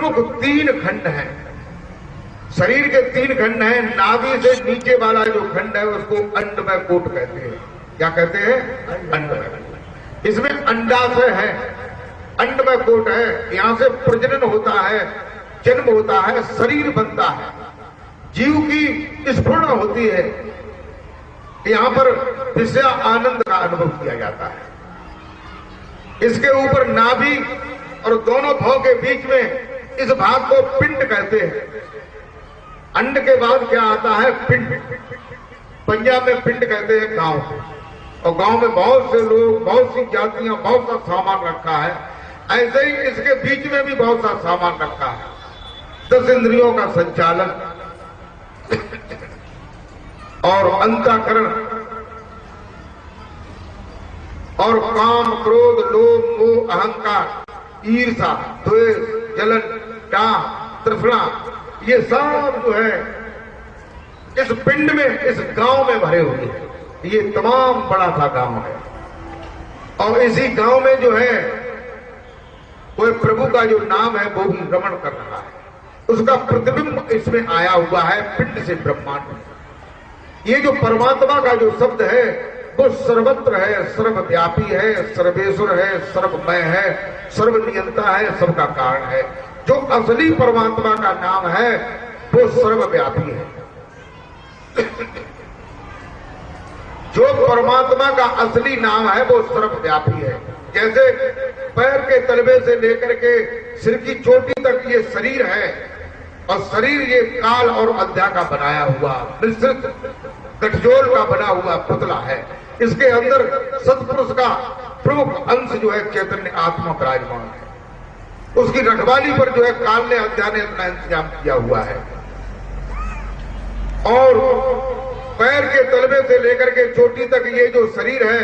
प्रमुख 3 खंड हैं। शरीर के 3 खंड हैं। नाभि से नीचे वाला जो खंड है उसको अंडमय कोट कहते हैं। क्या कहते हैं? अंडमय। इसमें अंडाशय है, अंडमय कोट है। यहां से प्रजनन होता है, जन्म होता है, शरीर बनता है, जीव की स्फुरण होती है। यहां पर विषय आनंद का अनुभव किया जाता है। इसके ऊपर नाभि और दोनों भौं के बीच में इस भाग को पिंड कहते हैं। अंड के बाद क्या आता है? पिंड। पंजाब में पिंड कहते हैं गांव, और गांव में बहुत से लोग, बहुत सी जातियां, बहुत सा सामान रखा है। ऐसे ही इसके बीच में भी बहुत सा सामान रखा है। 10 इंद्रियों का संचालन और अंतःकरण और काम, क्रोध, लोभ, मोह, अहंकार, ईर्षा, द्वेष, जलन, डाह, तृष्णा, ये सब जो है इस पिंड में, इस गांव में भरे हुए हैं। ये तमाम बड़ा सा गांव है, और इसी गांव में जो है कोई प्रभु का जो नाम है वो भी रमण कर रहा है। उसका प्रतिबिंब इसमें आया हुआ है पिंड से ब्रह्मांड। ये जो परमात्मा का जो शब्द है वो सर्वत्र है, सर्वव्यापी है, सर्वेश्वर है, सर्वमय है, सर्वनियंता है, सबका कारण है। जो असली परमात्मा का नाम है वो सर्वव्यापी है। जो परमात्मा का असली नाम है वो सर्वव्यापी है। जैसे पैर के तलवे से लेकर के सिर की चोटी तक ये शरीर है, और शरीर ये काल और अध्या का बनाया हुआ, मिश्रित गठजोल का बना हुआ पुतला है। इसके अंदर सत्पुरुष का प्रमुख अंश जो है चैतन्य आत्मा विराजमान है। उसकी रखवाली पर जो है काल ने, अध्या ने अपना इंतजाम किया हुआ है। और पैर के तलवे से लेकर के चोटी तक ये जो शरीर है,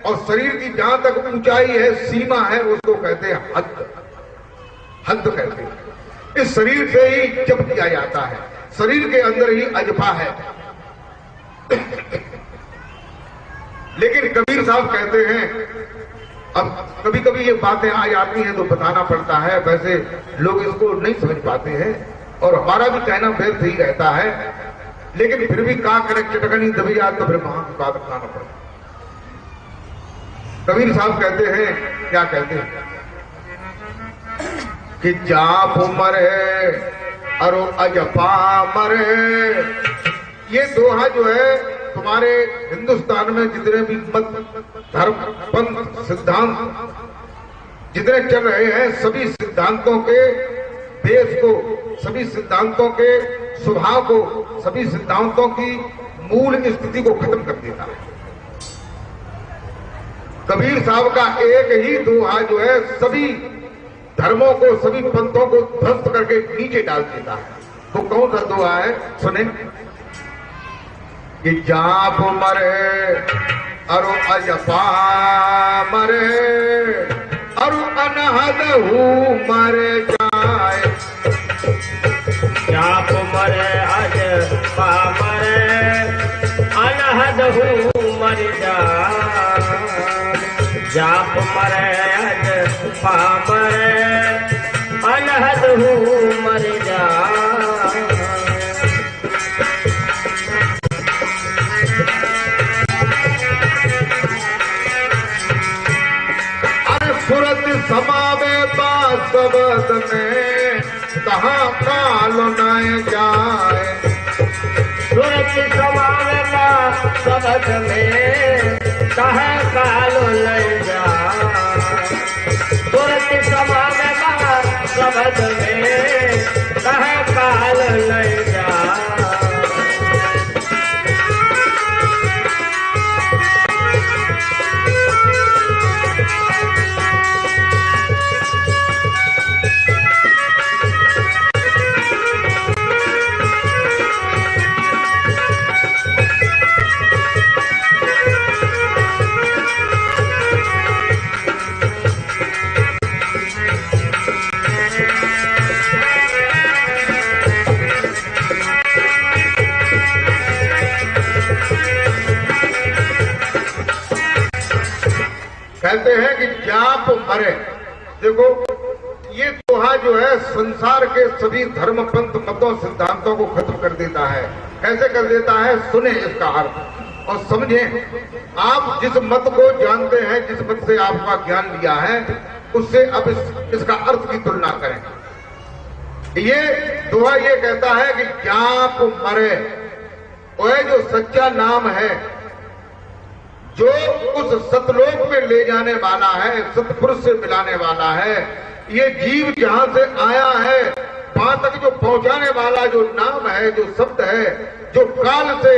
और शरीर की जहां तक ऊंचाई है, सीमा है, उसको कहते हैं हद। हद कहते हैं। इस शरीर से ही जप किया जाता है। शरीर के अंदर ही अजपा है। लेकिन कबीर साहब कहते हैं, अब कभी कभी ये बातें आ जाती हैं तो बताना पड़ता है, वैसे लोग इसको नहीं समझ पाते हैं, और हमारा भी कहना व्यर्थ ही रहता है, लेकिन फिर भी का करे चटकनी दबी याद तो फिर वहां की बात बताना पड़ता। कबीर साहब कहते हैं, क्या कहते हैं कि जाप मरे अरो अजपा मरे। ये दोहा जो है तुम्हारे हिंदुस्तान में जितने भी मत, धर्म, पंथ, सिद्धांत जितने चल रहे हैं, सभी सिद्धांतों के देश को, सभी सिद्धांतों के स्वभाव को, सभी सिद्धांतों की मूल स्थिति को खत्म कर देता है। कबीर साहब का एक ही दोहा जो है सभी धर्मों को, सभी पंथों को ध्वस्त करके नीचे डाल देता है। वो कौन सा दोहा है? सुने कि जाप मरे अरु अजपा मरे, अरु अनहद हूँ मर जाए। जाप मरे अजपा मरे, अनहद हूँ मर जाए। जाप मरे अजपा मरे, अनहद हूँ मर जाए। सुरत समावे बासवद में, कहाँ काल न जाए। सुरत समावे बासवद में, कहाँ काल न जाए। सुरत समावे बासवद में, कहाँ काल न जाए। कहते हैं कि जाप मरे। देखो ये दोहा बाद जो है संसार के सभी धर्म पंथ मतों सिद्धांतों को खत्म कर देता है। कैसे कर देता है, सुने इसका अर्थ और समझें। आप जिस मत को जानते हैं, जिस मत से आपका ज्ञान लिया है, उससे अब इसका अर्थ की तुलना करें। ये दोहा ये कहता है कि जाप मरे, वह जो सच्चा नाम है, जो उस सतलोक में ले जाने वाला है, सतपुरुष से मिलाने वाला है। ये जीव जहां से आया है वहां तक जो पहुंचाने वाला जो नाम है, जो शब्द है, जो काल से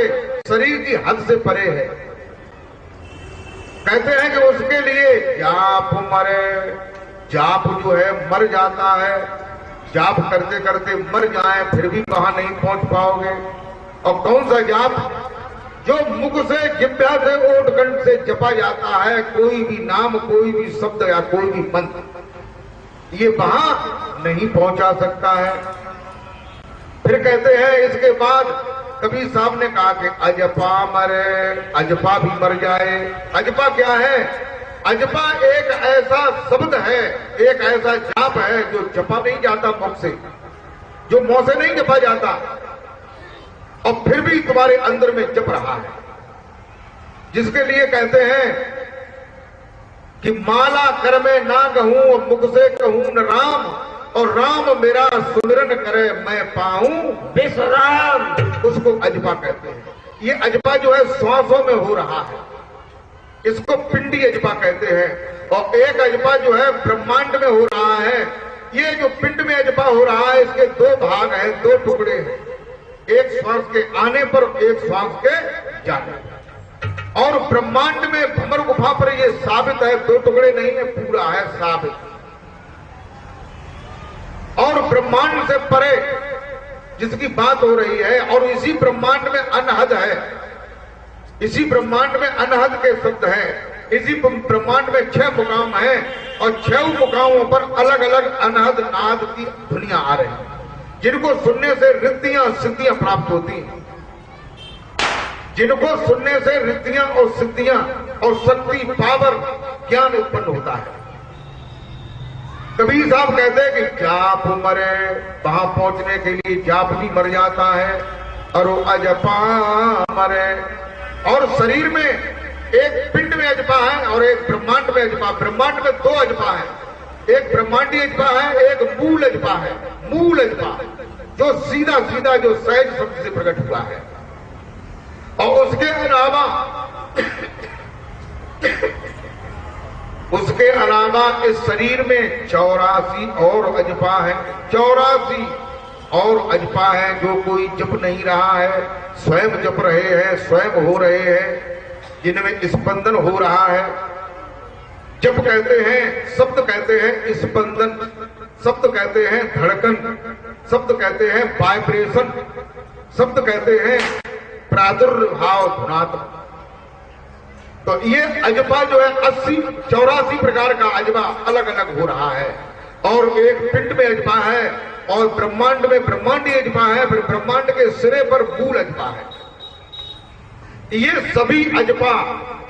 शरीर की हद से परे है। कहते हैं कि उसके लिए जाप मरे, जाप जो है मर जाता है। जाप करते करते मर जाए फिर भी वहां नहीं पहुंच पाओगे। और कौन सा जाप, जो मुख से, जिह्वा से, ओठ कंठ से जपा जाता है, कोई भी नाम, कोई भी शब्द या कोई भी मंत्र, ये वहां नहीं पहुंचा सकता है। फिर कहते हैं इसके बाद कबीर साहब ने कहा कि अजपा मरे, अजपा भी मर जाए। अजपा क्या है? अजपा एक ऐसा शब्द है, एक ऐसा जाप है जो जपा नहीं जाता मुख से, जो मुंह से नहीं जपा जाता, और फिर भी तुम्हारे अंदर में जप रहा है। जिसके लिए कहते हैं कि माला कर में ना कहूं, मुख से कहूं न राम, और राम मेरा सुमिरन करे मैं पाऊं विश्राम। उसको अजपा कहते हैं। ये अजपा जो है श्वासों में हो रहा है, इसको पिंडी अजपा कहते हैं। और एक अजपा जो है ब्रह्मांड में हो रहा है। ये जो पिंड में अजपा हो रहा है, इसके दो भाग हैं, दो टुकड़े हैं, एक श्वास के आने पर, एक श्वास के जाने पर। और ब्रह्मांड में भ्रमर गुफा पर ये साबित है, दो टुकड़े नहीं है, पूरा है साबित। और ब्रह्मांड से परे जिसकी बात हो रही है, और इसी ब्रह्मांड में अनहद है, इसी ब्रह्मांड में अनहद के शब्द हैं। इसी ब्रह्मांड में 6 मुकाम हैं, और 6 मुकामों पर अलग अलग अनहद नाद की ध्वनियां आ रही हैं, जिनको सुनने से रिद्धियां सिद्धियां प्राप्त होती हैं, जिनको सुनने से रिद्धियां और सिद्धियां और शक्ति, पावर, ज्ञान उत्पन्न होता है। कबीर साहब कहते हैं कि जाप मरे, वहां पहुंचने के लिए जाप भी मर जाता है, और वो अजपा मरे। और शरीर में एक पिंड में अजपा है और एक ब्रह्मांड में अजपा। ब्रह्मांड में 2 अजपा है, एक ब्रह्मांडी अजपा है, एक मूल अजपा है। मूल अजपा जो सीधा सीधा जो सहज शब्द से प्रकट हुआ है। और उसके अलावा इस शरीर में 84 और अजपा है। 84 और अजपा है जो कोई जप नहीं रहा है, स्वयं जप रहे हैं, स्वयं हो रहे हैं, जिनमें स्पंदन हो रहा है। जप कहते हैं, शब्द कहते हैं स्पंदन, शब्द कहते हैं धड़कन, शब्द कहते हैं वाइब्रेशन, शब्द कहते हैं प्रादुर्भाव धुनात्मक। तो ये अजपा जो है 84 प्रकार का अजपा अलग अलग हो रहा है। और एक पिंड में अजपा है, और ब्रह्मांड में ब्रह्मांडी अजपा है, फिर ब्रह्मांड के सिरे पर मूल अजपा है। ये सभी अजपा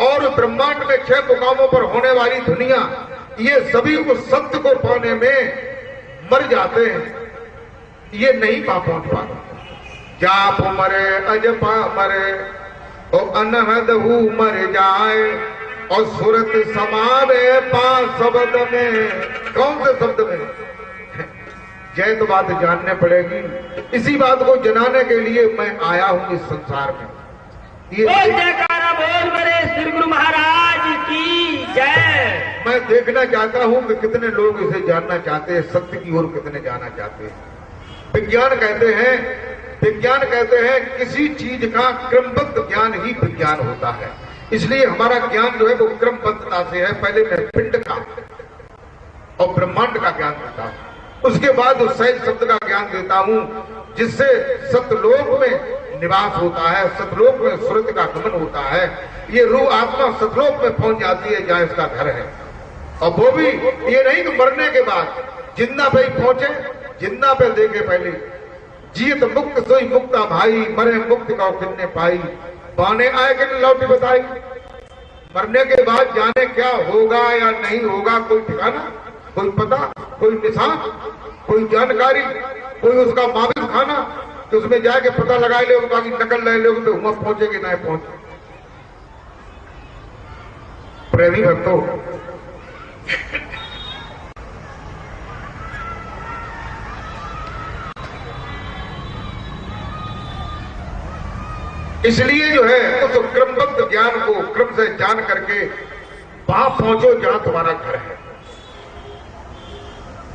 और ब्रह्मांड में 6 मुकामों पर होने वाली दुनिया, ये सभी उस सत्य को पाने में मर जाते हैं, ये नहीं पहुंच पाते। जाप मरे, अजपा मरे, और अनहद हु मर जाए, और सूरत समावे 5 शब्द में। कौन से शब्द में? जय तो बात जानने पड़ेगी। इसी बात को जनाने के लिए मैं आया हूं इस संसार में। ये जयकारा बोल मेरे श्री गुरु महाराज की जय। मैं देखना चाहता हूं कि कितने लोग इसे जानना चाहते हैं, सत्य की ओर कितने जाना चाहते हैं। विज्ञान कहते हैं किसी चीज का क्रमबद्ध ज्ञान ही विज्ञान होता है। इसलिए हमारा ज्ञान जो है वो क्रमबद्धता से है। पहले मैं पिंड का और ब्रह्मांड का ज्ञान देता हूं, उसके बाद उस सहज शब्द का ज्ञान देता हूं, जिससे सतलोक में निवास होता है, सतलोक में सुरत का गमन होता है। ये रूह आत्मा सतलोक में पहुंच जाती है जहां इसका घर है। और वो भी ये नहीं कि मरने के बाद जिंदा पे ही पहुंचे, जिंदा पे देखे पहले जीत मुक्त सोई मुक्ता भाई, मरे मुक्त का किन्ने पाई, पाने आए कि लौटी बताई। मरने के बाद जाने क्या होगा या नहीं होगा, कोई ठिकाना, कोई पता, कोई निशान कोई जानकारी, कोई उसका माविल खाना कि उसमें जाके पता लगा ले, बाकी नकल ले लोगे तो वहां पहुंचेगी ना पहुंचे। प्रेमी भक्तों, इसलिए जो है उस क्रमबद्ध ज्ञान को क्रम से जान करके वहां पहुंचो जहां तुम्हारा घर है,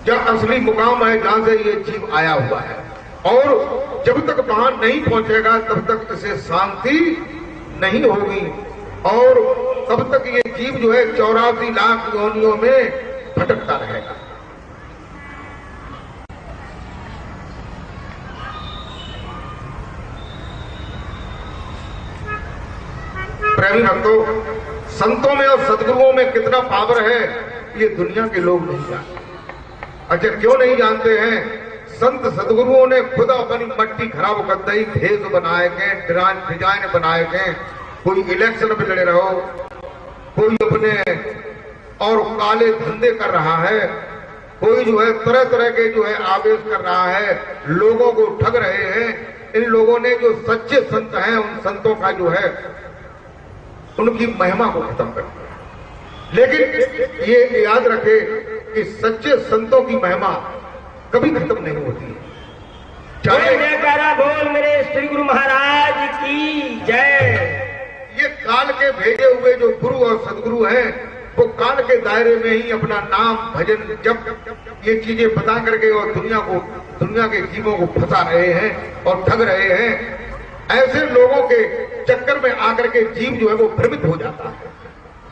जहां असली मुकाम है, जहां से ये जीव आया हुआ है। और जब तक वहां नहीं पहुंचेगा तब तक इसे शांति नहीं होगी, और तब तक ये जीव जो है 84 लाख योनियों में भटकता रहेगा। प्रेमी भक्तों, संतों में और सदगुरुओं में कितना पावर है ये दुनिया के लोग नहीं जानते। अच्छा, क्यों नहीं जानते हैं? संत सदगुरुओं ने खुद अपनी मट्टी खराब कर दी, भेष बनाए के, डिजाइन बनाए के, कोई इलेक्शन में लड़े रहो, कोई अपने और काले धंधे कर रहा है, कोई जो है तरह तरह के जो है आवेश कर रहा है, लोगों को ठग रहे हैं। इन लोगों ने जो सच्चे संत हैं उन संतों का जो है उनकी महिमा को खत्म कर दिया। लेकिन ये याद रखे कि सच्चे संतों की महिमा कभी खत्म नहीं होती है। चाहे जयकारा बोल मेरे श्री गुरु महाराज की जय। ये काल के भेजे हुए जो गुरु और सदगुरु हैं वो काल के दायरे में ही अपना नाम भजन जब ये चीजें बता करके और दुनिया के जीवों को फंसा रहे हैं और ठग रहे हैं। ऐसे लोगों के चक्कर में आकर के जीव जो है वो भ्रमित हो जाता है,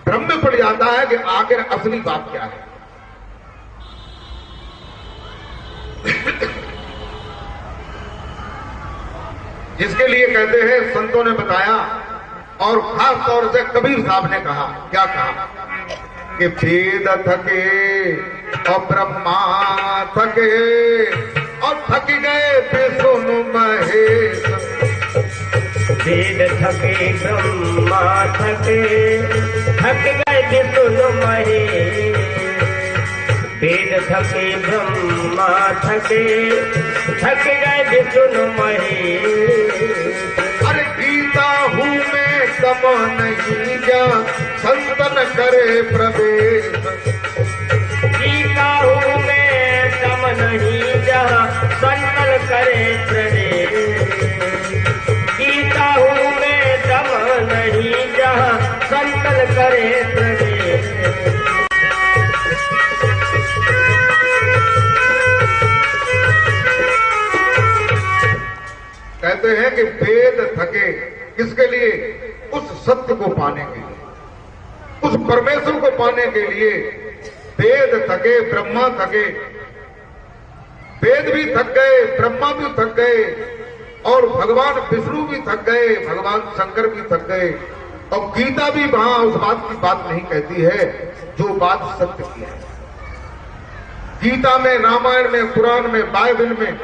भ्रम में पड़ जाता है कि आखिर असली बात क्या है। जिसके लिए कहते हैं संतों ने बताया, और खास तौर से कबीर साहब ने कहा, क्या कहा कि वेद थके और ब्रह्मा थके और थक गए विष्णु महेश। वेद थके ब्रह्मा थके, थक गए विष्णु महेश। वेद थके ब्रह्मा थके, थक गए विष्णु महेश। अरे गीता हूँ मैं दम नहीं जा, संतन करे प्रवेश। गीता हूँ मैं दम नहीं जा, संतन करे प्रवेश। गीता हूँ मैं दम नहीं जा, संतन करे प्रवेश। कहते हैं कि वेद थके, किसके लिए? उस सत्य को पाने के लिए, उस परमेश्वर को पाने के लिए। वेद थके, ब्रह्मा थके, वेद भी थक गए, ब्रह्मा भी थक गए, और भगवान विष्णु भी थक गए, भगवान शंकर भी थक गए। और गीता भी वहां उस बात की बात नहीं कहती है जो बात सत्य की है। गीता में, रामायण में, पुराण में, बाइबल में,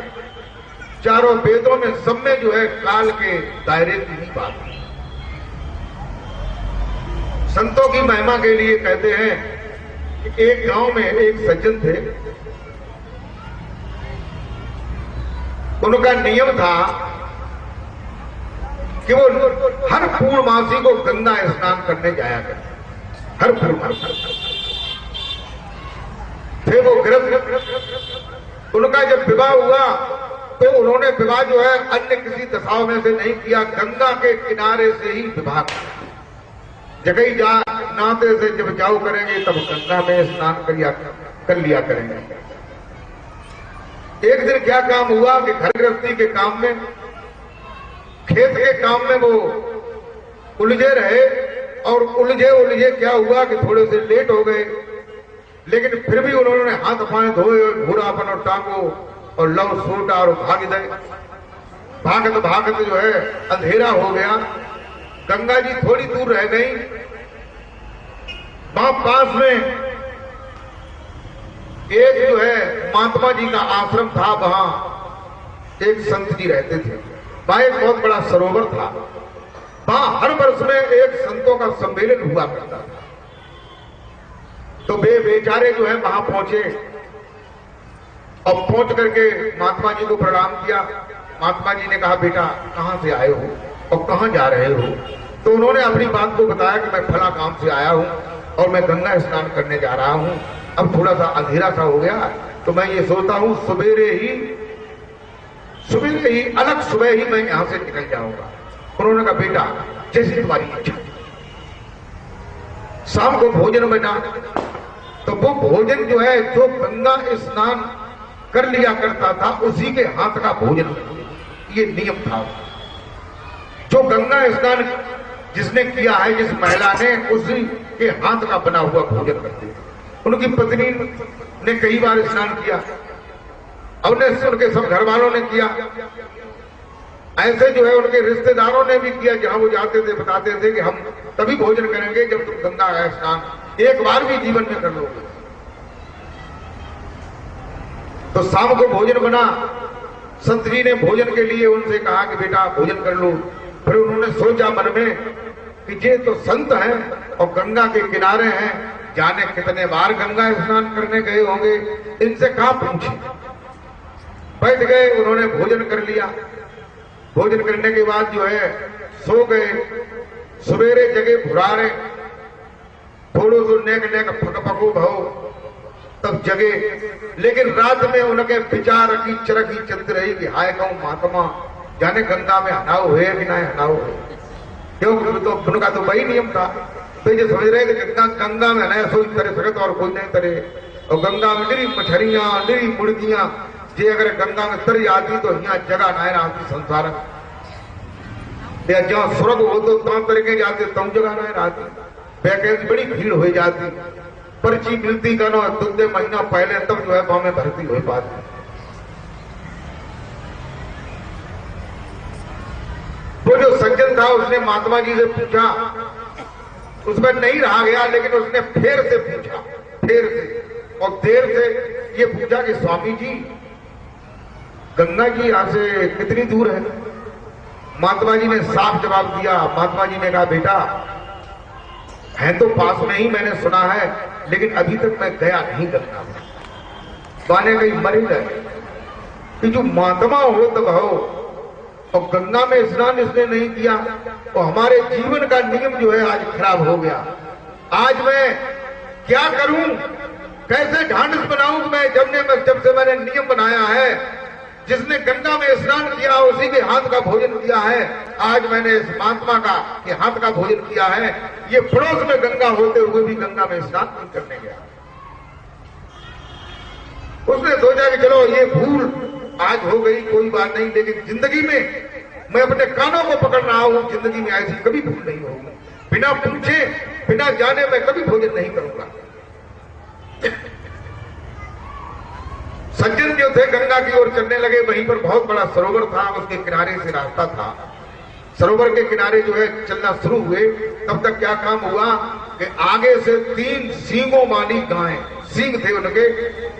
चारों वेदों में, सब में जो है काल के दायरे की ही बात है। संतों की महिमा के लिए कहते हैं कि एक गांव में एक सज्जन थे, उनका नियम था कि वो हर पूर्णमासी को गंगा स्नान करने जाया करते, हर पूर्णमासी। थे वो गृहस्थ। उनका जब विवाह हुआ तो उन्होंने विवाह जो है अन्य किसी दशाओं में से नहीं किया, गंगा के किनारे से ही विवाह किया। जगह जा नाते से जब जाओ करेंगे तब गंगा में स्नान कर लिया करेंगे। एक दिन क्या काम हुआ कि घर गृहस्थी के काम में, खेत के काम में वो उलझे रहे, और उलझे क्या हुआ कि थोड़े से लेट हो गए। लेकिन फिर भी उन्होंने हाथ पांव धोए, घूरापन और टांगो और लव सोटा और भाग गए। भागत जो है अंधेरा हो गया। गंगा जी थोड़ी दूर रह गई। वहां पास में एक जो है महात्मा जी का आश्रम था, वहां एक संत जी रहते थे। वहां एक बहुत बड़ा सरोवर था। वहां हर वर्ष में एक संतों का सम्मेलन हुआ करता था। तो वे बेचारे जो है वहां पहुंचे और पहुंच करके महात्मा जी को प्रणाम किया। महात्मा जी ने कहा, बेटा कहां से आए हो और कहां जा रहे हो? तो उन्होंने अपनी बात को बताया कि मैं फला काम से आया हूं और मैं गंगा स्नान करने जा रहा हूं। अब थोड़ा सा अंधेरा सा हो गया तो मैं ये सोचता हूं सवेरे ही अलग सुबह ही मैं यहां से निकल जाऊंगा। उन्होंने कहा, बेटा जैसी तुम्हारी इच्छा। शाम को भोजन बना, तो वो भोजन जो है जो गंगा स्नान कर लिया करता था उसी के हाथ का भोजन, ये नियम था। जो गंगा स्नान जिसने किया है, जिस महिला ने, उसी के हाथ का बना हुआ भोजन करते थे। उनकी पत्नी ने कई बार स्नान किया, उनके सब घर वालों ने किया, ऐसे जो है उनके रिश्तेदारों ने भी किया। जहां वो जाते थे बताते थे कि हम तभी भोजन करेंगे जब तुम गंगा स्नान एक बार भी जीवन में कर लोगे। तो शाम को भोजन बना, संत जी ने भोजन के लिए उनसे कहा कि बेटा भोजन कर लो। फिर उन्होंने सोचा मन में कि ये तो संत हैं और गंगा के किनारे हैं, जाने कितने बार गंगा स्नान करने गए होंगे, इनसे कहां पूछे। बैठ गए, उन्होंने भोजन कर लिया। भोजन करने के बाद जो है सो गए। सवेरे जगे भुरारे, थोड़ो सो नेक नेक फकपको भाव, तब जगे। लेकिन रात में उनके विचार की चरखी चलती रही कि हाय कहूं महात्मा, जाने गंगा में हनाव है कि ना हनाव है। क्योंकि तो उनका तो वही नियम था। तो ये समझ रहे कि गंगा में हनाया सोई तरे सकत और कोई नहीं तरे। और गंगा में निरी मछलियां, निरी मुर्गियां, जे अगर गंगा में तरी आती तो यहाँ जगह ना आती संसार में। जहां स्वर्ग हो तो तमाम तरीके जाते, तम जगह ना आती। वैकेंसी बड़ी भीड़ हो जाती, पर्ची मिलती का ना 2 महीना पहले, तब जो है वहां में भर्ती हो पाती। वो जो सज्जन था उसने महात्मा जी से पूछा, उसमें नहीं रहा गया, लेकिन उसने फिर से पूछा, फिर से और देर से ये पूछा कि स्वामी जी गंगा जी यहां से कितनी दूर है? महात्मा जी ने साफ जवाब दिया। महात्मा जी ने कहा, बेटा है तो पास में ही, मैंने सुना है, लेकिन अभी तक मैं गया नहीं गंगा में। माने कहीं मर गए कि जो महात्मा हो तब हो और गंगा में स्नान इसने नहीं किया तो हमारे जीवन का नियम जो है आज खराब हो गया। आज मैं क्या करूं, कैसे ढांढस बनाऊं? मैं जब से मैंने नियम बनाया है, जिसने गंगा में स्नान किया उसी के हाथ का भोजन किया है। आज मैंने इस महात्मा का ये हाथ का भोजन किया है। ये पड़ोस में गंगा होते हुए भी गंगा में स्नान नहीं करने गया। उसने सोचा कि चलो ये भूल आज हो गई, कोई बात नहीं, लेकिन जिंदगी में मैं अपने कानों को पकड़ रहा हूं, जिंदगी में ऐसी कभी भूल नहीं होगी। बिना पूछे, बिना जाने मैं कभी भोजन नहीं करूंगा। सज्जन जो थे गंगा की ओर चलने लगे। वहीं पर बहुत बड़ा सरोवर था, उसके किनारे से रास्ता था। सरोवर के किनारे जो है चलना शुरू हुए। तब तक क्या काम हुआ कि आगे से 3 सींगों वाली गायें, सींग थे उनके,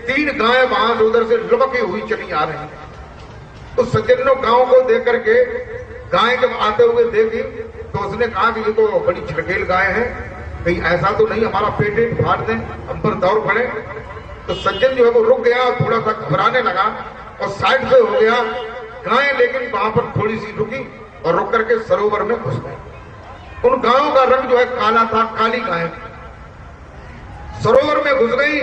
3 गायें वहां से उधर से लुढ़की हुई चली आ रही। उस सज्जन ने गांव को देख करके गायें जब आते हुए देखी तो उसने कहा कि ये तो बड़ी छड़केल गाय है, कहीं ऐसा तो नहीं हमारा पेट फाड़ दें, हम पर दौड़ पड़े। तो सज्जन जो है वो रुक गया, थोड़ा सा घबराने लगा और साइड से हो गया। गायें लेकिन वहां पर थोड़ी सी रुकी और रुक करके सरोवर में घुस गई। उन गायों का रंग जो है काला था, काली गायें सरोवर में घुस गई।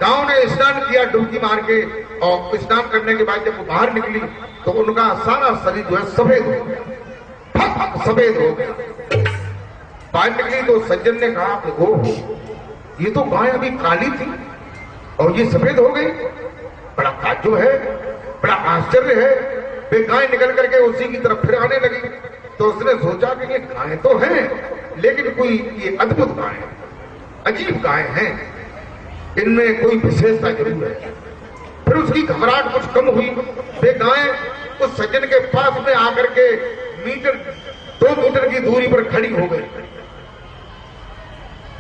गांव ने स्नान किया डुबकी मार के, और स्नान करने के बाद जब वो बाहर निकली तो उनका सारा शरीर जो है सफेद हो गया, सफेद हो गया। बाहर निकली तो सज्जन ने कहा कि ओहो, ये तो गाय अभी काली थी और ये सफेद हो गई। बड़ा ताज्जुब है, बड़ा आश्चर्य है। वे गाय निकल करके उसी की तरफ फिर आने लगी। तो उसने सोचा कि ये गाय तो है, लेकिन कोई ये अद्भुत गाय है, अजीब गाय है, इनमें कोई विशेषता जरूर है। फिर उसकी घबराहट कुछ कम हुई। वे गाय उस सज्जन के पास में आकर के 2 मीटर की दूरी पर खड़ी हो गई।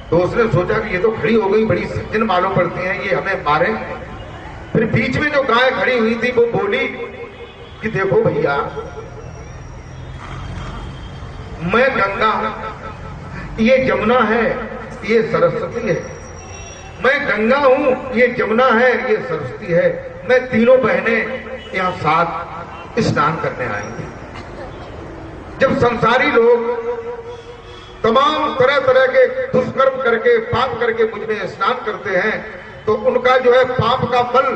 तो उसने सोचा कि ये तो खड़ी हो गई, बड़ी सज्जन मालूम पड़ती हैं, ये हमें मारे। फिर बीच में जो गाय खड़ी हुई थी वो बोली कि देखो भैया, मैं गंगा हूं, ये जमुना है, ये सरस्वती है। मैं गंगा हूं, ये जमुना है, ये सरस्वती है। मैं तीनों बहनें यहाँ साथ स्नान करने आएंगे। जब संसारी लोग तमाम तरह तरह के दुष्कर्म करके पाप करके मुझ में स्नान करते हैं तो उनका जो है पाप का बल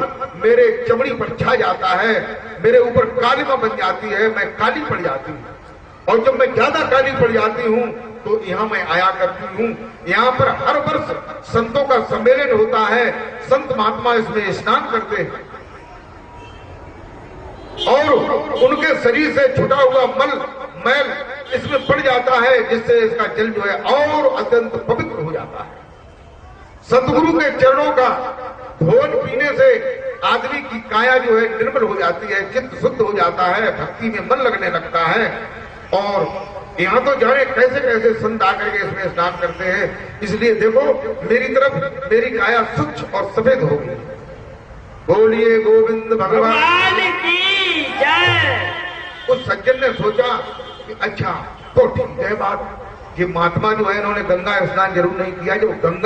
मेरे चमड़ी पर छा जाता है, मेरे ऊपर कालिमा बन जाती है, मैं काली पड़ जाती हूँ। और जब मैं ज्यादा काली पड़ जाती हूँ तो यहाँ मैं आया करती हूँ। यहाँ पर हर वर्ष संतों का सम्मेलन होता है, संत महात्मा इसमें स्नान करते हैं और उनके शरीर से छुटा हुआ मैल इसमें पड़ जाता है, जिससे इसका जल जो है और अत्यंत पवित्र हो जाता है। सतगुरु के चरणों का घोल पीने से आदमी की काया जो है निर्मल हो जाती है, चित्त शुद्ध हो जाता है, भक्ति में मन लगने लगता है। और यहाँ तो जाने कैसे कैसे संत आकर के इसमें स्नान करते हैं। इसलिए देखो मेरी तरफ मेरी काया स्वच्छ और सफेद होगी। बोलिए गोविंद भगवान की जय। उस सज्जन ने सोचा कि अच्छा तो ठीक है बात, ये महात्मा जो है इन्होंने गंगा स्नान जरूर नहीं किया। जब गंगा